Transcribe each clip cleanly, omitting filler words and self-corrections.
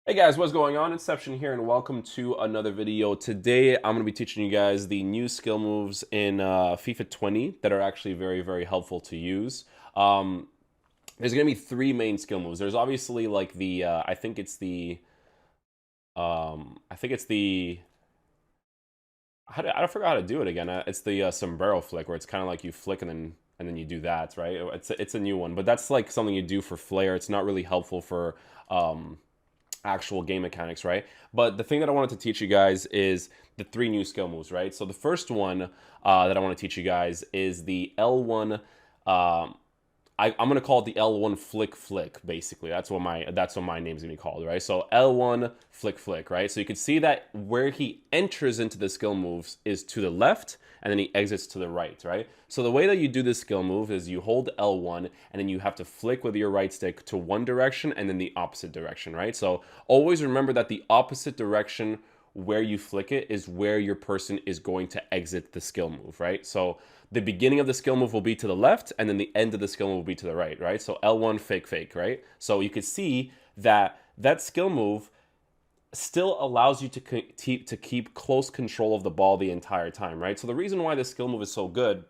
Hey guys, what's going on? Inception here, and welcome to another video. Today, I'm going to be teaching you guys the new skill moves in FIFA 20 that are actually very, very helpful to use. There's going to be three main skill moves. There's obviously like the, I think it's the, I forgot how to do it again. It's the sombrero flick, where it's kind of like you flick and then you do that, right? It's a new one, but that's like something you do for flair. It's not really helpful for actual game mechanics, right? But the thing that I wanted to teach you guys is the three new skill moves, right? So the first one that I want to teach you guys is the L1. I'm gonna call it the L1 flick flick. Basically, that's what my name's gonna be called, right? So L1 flick flick, right? So you can see that where he enters into the skill moves is to the left, and then he exits to the right, right? So the way that you do this skill move is you hold L1, and then you have to flick with your right stick to one direction and then the opposite direction, right? So always remember that the opposite direction where you flick it is where your person is going to exit the skill move, right? So the beginning of the skill move will be to the left, and then the end of the skill move will be to the right, right? So L1 fake fake, right? So you can see that that skill move still allows you to keep close control of the ball the entire time, right? So the reason why this skill move is so good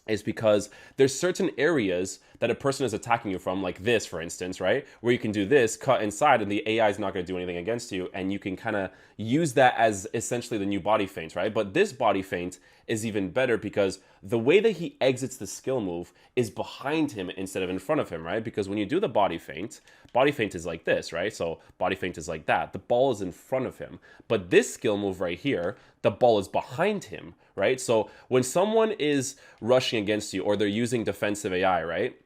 is because there's certain areas that a person is attacking you from, like this, for instance, right? Where you can do this, cut inside, and the AI is not going to do anything against you, and you can kind of use that as essentially the new body feint, right? But this body feint is even better because the way that he exits the skill move is behind him instead of in front of him, right? Because when you do the body feint is like this, right? So body feint is like that. The ball is in front of him. But this skill move right here, the ball is behind him, right? So when someone is rushing against you or they're using defensive AI, right?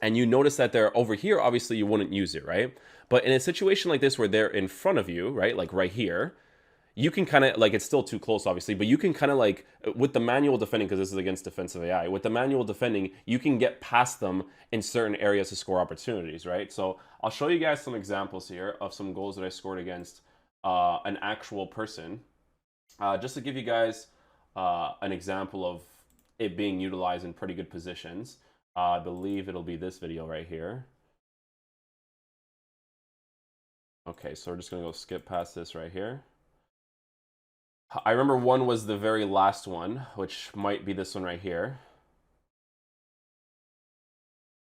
And you notice that they're over here, obviously you wouldn't use it, right? But in a situation like this where they're in front of you, right? Like right here, you can kind of like, it's still too close obviously, but you can kind of like, with the manual defending, because this is against defensive AI, with the manual defending you can get past them in certain areas to score opportunities, right? So I'll show you guys some examples here of some goals that I scored against an actual person, just to give you guys an example of it being utilized in pretty good positions. I believe it'll be this video right here. Okay, so we're just gonna go skip past this right here. I remember one was the very last one, which might be this one right here.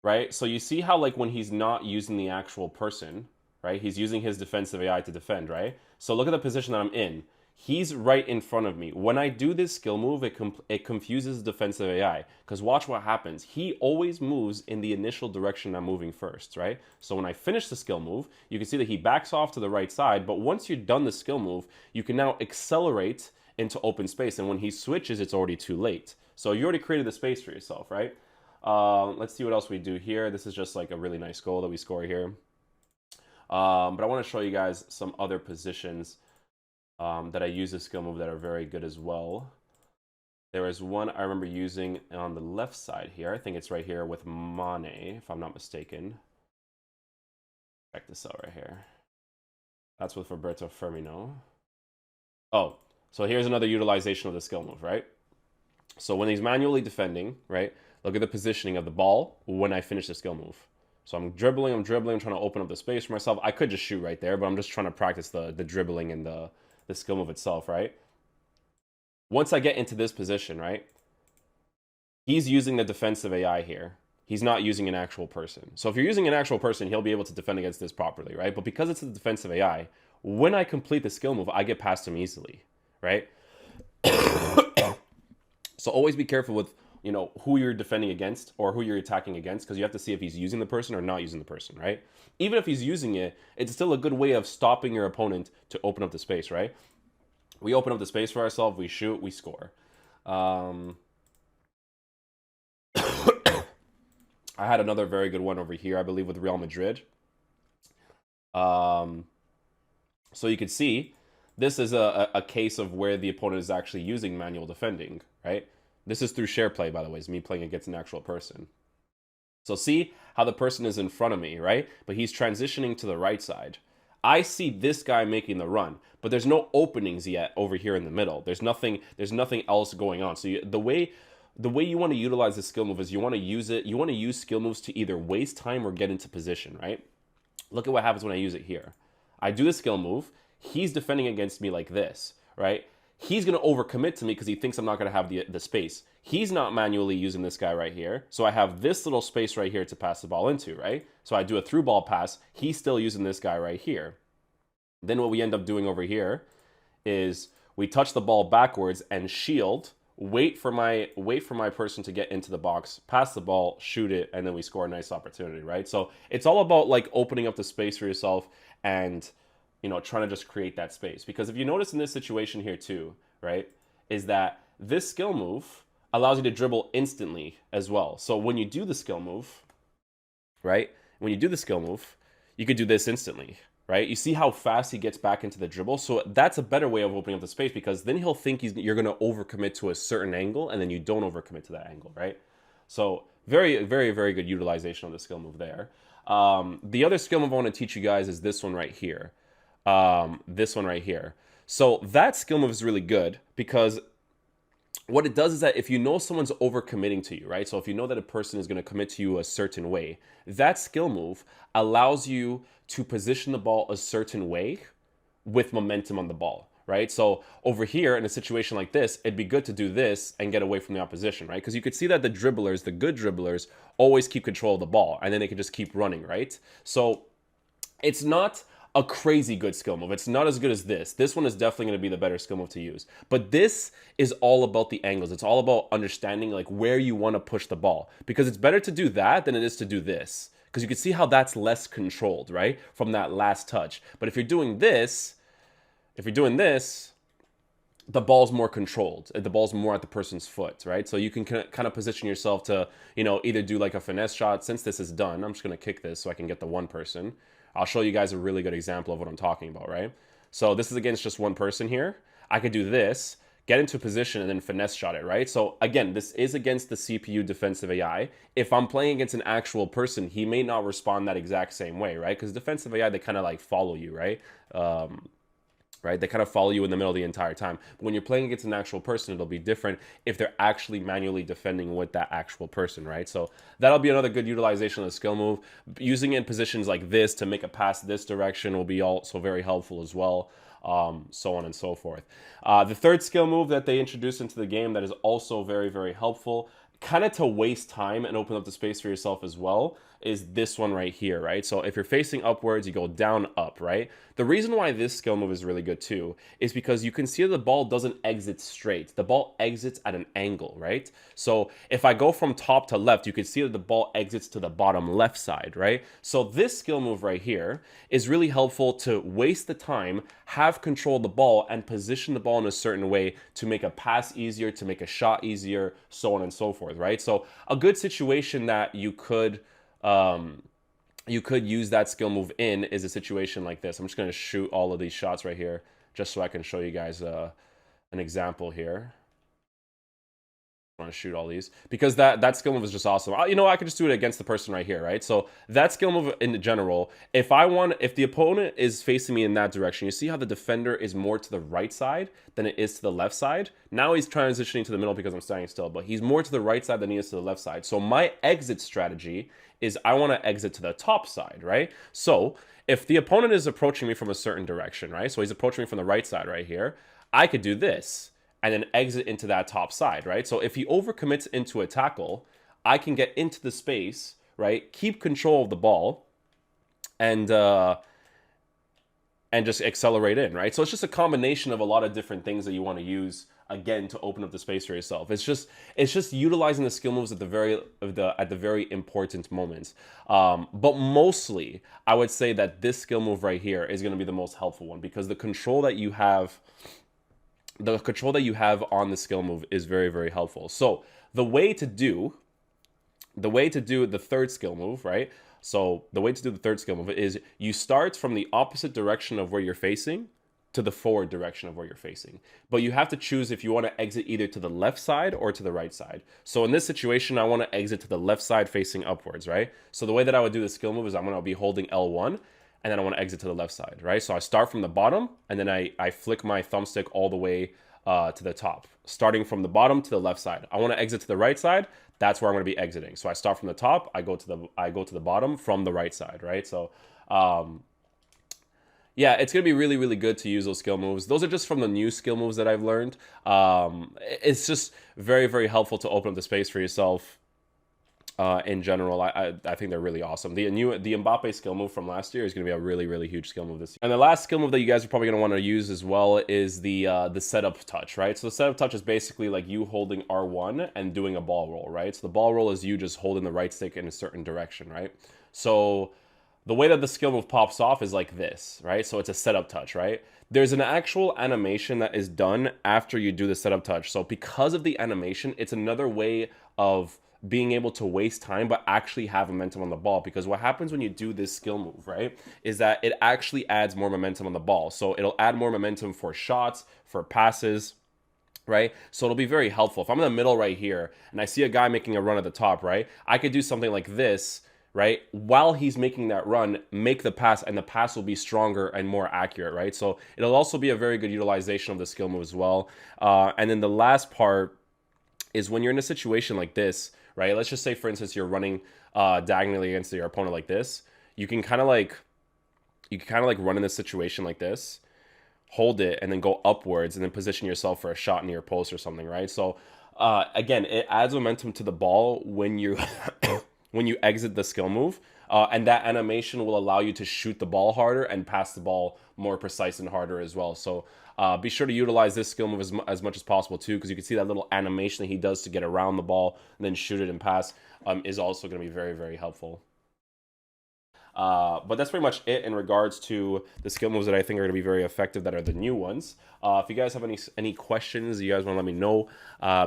Right? So you see how like when he's not using the actual person, right? He's using his defensive AI to defend, right? So look at the position that I'm in. He's right in front of me. When I do this skill move, it confuses defensive AI. Because watch what happens. He always moves in the initial direction I'm moving first, right? So when I finish the skill move, you can see that he backs off to the right side. But once you're done the skill move, you can now accelerate into open space. And when he switches, it's already too late. So you already created the space for yourself, right? Let's see what else we do here. This is just like a really nice goal that we score here. But I want to show you guys some other positions that I use this skill move that are very good as well. There is one I remember using on the left side here. I think it's right here with Mane, if I'm not mistaken. Check this out right here. That's with Roberto Firmino. Oh, so here's another utilization of the skill move, right? So when he's manually defending, right, look at the positioning of the ball when I finish the skill move. So I'm dribbling, I'm trying to open up the space for myself. I could just shoot right there, but I'm just trying to practice the dribbling and the skill move itself, right? Once I get into this position, right, he's using the defensive AI here. He's not using an actual person. So if you're using an actual person, he'll be able to defend against this properly, right? But because it's a defensive AI, when I complete the skill move, I get past him easily, right? So always be careful with who you're defending against or who you're attacking against, because you have to see if he's using the person or not using the person, right? Even if he's using it, it's still a good way of stopping your opponent to open up the space, right? We open up the space for ourselves, we shoot, we score. I had another very good one over here, I believe, with Real Madrid. Um, so you can see this is a case of where the opponent is actually using manual defending, right? This is through share play, by the way. It's me playing against an actual person. So see how the person is in front of me, right? But he's transitioning to the right side. I see this guy making the run, but there's no openings yet over here in the middle. There's nothing else going on. So the way you want to utilize the skill move is you want to use it. You want to use skill moves to either waste time or get into position, right? Look at what happens when I use it here. I do the skill move. He's defending against me like this, right? He's going to overcommit to me because he thinks I'm not going to have the space. He's not manually using this guy right here. So I have this little space right here to pass the ball into, right? So I do a through ball pass. He's still using this guy right here. Then what we end up doing over here is we touch the ball backwards and shield, wait for my person to get into the box, pass the ball, shoot it, and then we score a nice opportunity, right? So it's all about like opening up the space for yourself and, you know, trying to just create that space. Because if you notice in this situation here too, right, is that this skill move allows you to dribble instantly as well. So when you do the skill move, right, when you do the skill move, you could do this instantly, right? You see how fast he gets back into the dribble. So that's a better way of opening up the space, because then he'll think you're going to overcommit to a certain angle, and then you don't overcommit to that angle, right? So very, very, very good utilization of the skill move there. The other skill move I want to teach you guys is this one right here. This one right here. So that skill move is really good because what it does is that if you know someone's overcommitting to you, right? So if you know that a person is going to commit to you a certain way, that skill move allows you to position the ball a certain way with momentum on the ball, right? So over here in a situation like this, it'd be good to do this and get away from the opposition, right? Because you could see that the dribblers, the good dribblers, always keep control of the ball, and then they can just keep running, right? So it's not a crazy good skill move. It's not as good as this. This one is definitely going to be the better skill move to use. But this is all about the angles. It's all about understanding like where you want to push the ball, because it's better to do that than it is to do this. Because you can see how that's less controlled, right? From that last touch. But if you're doing this, the ball's more controlled. The ball's more at the person's foot, right? So you can kind of position yourself to, you know, either do like a finesse shot. Since this is done, I'm just going to kick this so I can get the one person. I'll show you guys a really good example of what I'm talking about, right? So this is against just one person here. I could do this, get into position, and then finesse shot it, right? So again, this is against the CPU defensive AI. If I'm playing against an actual person, he may not respond that exact same way, right? Because defensive AI, they kind of like follow you, right? Right? They kind of follow you in the middle the entire time. But when you're playing against an actual person, it'll be different if they're actually manually defending with that actual person, right? So that'll be another good utilization of the skill move. Using it in positions like this to make a pass this direction will be also very helpful as well. So on and so forth. The third skill move that they introduced into the game that is also very, very helpful, kind of to waste time and open up the space for yourself as well, is this one right here, right? So if you're facing upwards, you go down, up, right? The reason why this skill move is really good too is because you can see that the ball doesn't exit straight. The ball exits at an angle, right? So if I go from top to left, you can see that the ball exits to the bottom left side, right? So this skill move right here is really helpful to waste the time, have control of the ball, and position the ball in a certain way to make a pass easier, to make a shot easier, so on and so forth, right? So a good situation that you could use that skill move in is a situation like this. I'm just going to shoot all of these shots right here just so I can show you guys an example here. I want to shoot all these because that skill move is just awesome. You know, I could just do it against the person right here, right? So that skill move in general, if the opponent is facing me in that direction, you see how the defender is more to the right side than it is to the left side. Now he's transitioning to the middle because I'm standing still, but he's more to the right side than he is to the left side. So my exit strategy is I want to exit to the top side, right? So if the opponent is approaching me from a certain direction, right? So he's approaching me from the right side right here. I could do this and then exit into that top side, right? So if he overcommits into a tackle, I can get into the space, right? Keep control of the ball and just accelerate in, right? So it's just a combination of a lot of different things that you want to use again to open up the space for yourself. It's just utilizing the skill moves at the very important moments. But mostly, I would say that this skill move right here is going to be the most helpful one because the control that you have on the skill move is very, very helpful. So the way to do the third skill move, right? So the way to do the third skill move is you start from the opposite direction of where you're facing to the forward direction of where you're facing. But you have to choose if you want to exit either to the left side or to the right side. So in this situation, I want to exit to the left side facing upwards, right? So the way that I would do the skill move is I'm going to be holding L1 and then I want to exit to the left side, right? So I start from the bottom and then I flick my thumbstick all the way to the top, starting from the bottom to the left side. I want to exit to the right side. That's where I'm going to be exiting. So I start from the top, I go to the bottom from the right side, right? So Yeah, it's gonna be really, really good to use those skill moves. Those are just from the new skill moves that I've learned. It's just very, very helpful to open up the space for yourself. In general, I think they're really awesome. The Mbappe skill move from last year is going to be a really, really huge skill move this year. And the last skill move that you guys are probably going to want to use as well is the setup touch, right? So the setup touch is basically like you holding R1 and doing a ball roll, right? So the ball roll is you just holding the right stick in a certain direction, right? So the way that the skill move pops off is like this, right? So it's a setup touch, right? There's an actual animation that is done after you do the setup touch. So because of the animation, it's another way of being able to waste time but actually have momentum on the ball, because what happens when you do this skill move, right, is that it actually adds more momentum on the ball. So it'll add more momentum for shots, for passes, right? So it'll be very helpful. If I'm in the middle right here and I see a guy making a run at the top, right, I could do something like this, right? While he's making that run, make the pass, and the pass will be stronger and more accurate, right? So it'll also be a very good utilization of the skill move as well. And then the last part is when you're in a situation like this, right? Let's just say, for instance, you're running diagonally against your opponent like this. You can kind of like run in this situation like this, hold it, and then go upwards, and then position yourself for a shot near post or something, right? So again, it adds momentum to the ball when you when you exit the skill move. And that animation will allow you to shoot the ball harder and pass the ball more precise and harder as well. So be sure to utilize this skill move as much as possible too, because you can see that little animation that he does to get around the ball and then shoot it and pass is also going to be very, very helpful. But that's pretty much it in regards to the skill moves that I think are going to be very effective, that are the new ones. If you guys have any questions you guys want to let me know,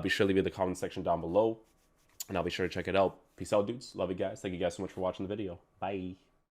be sure to leave it in the comment section down below, and I'll be sure to check it out. Peace out, dudes. Love you guys. Thank you guys so much for watching the video. Bye.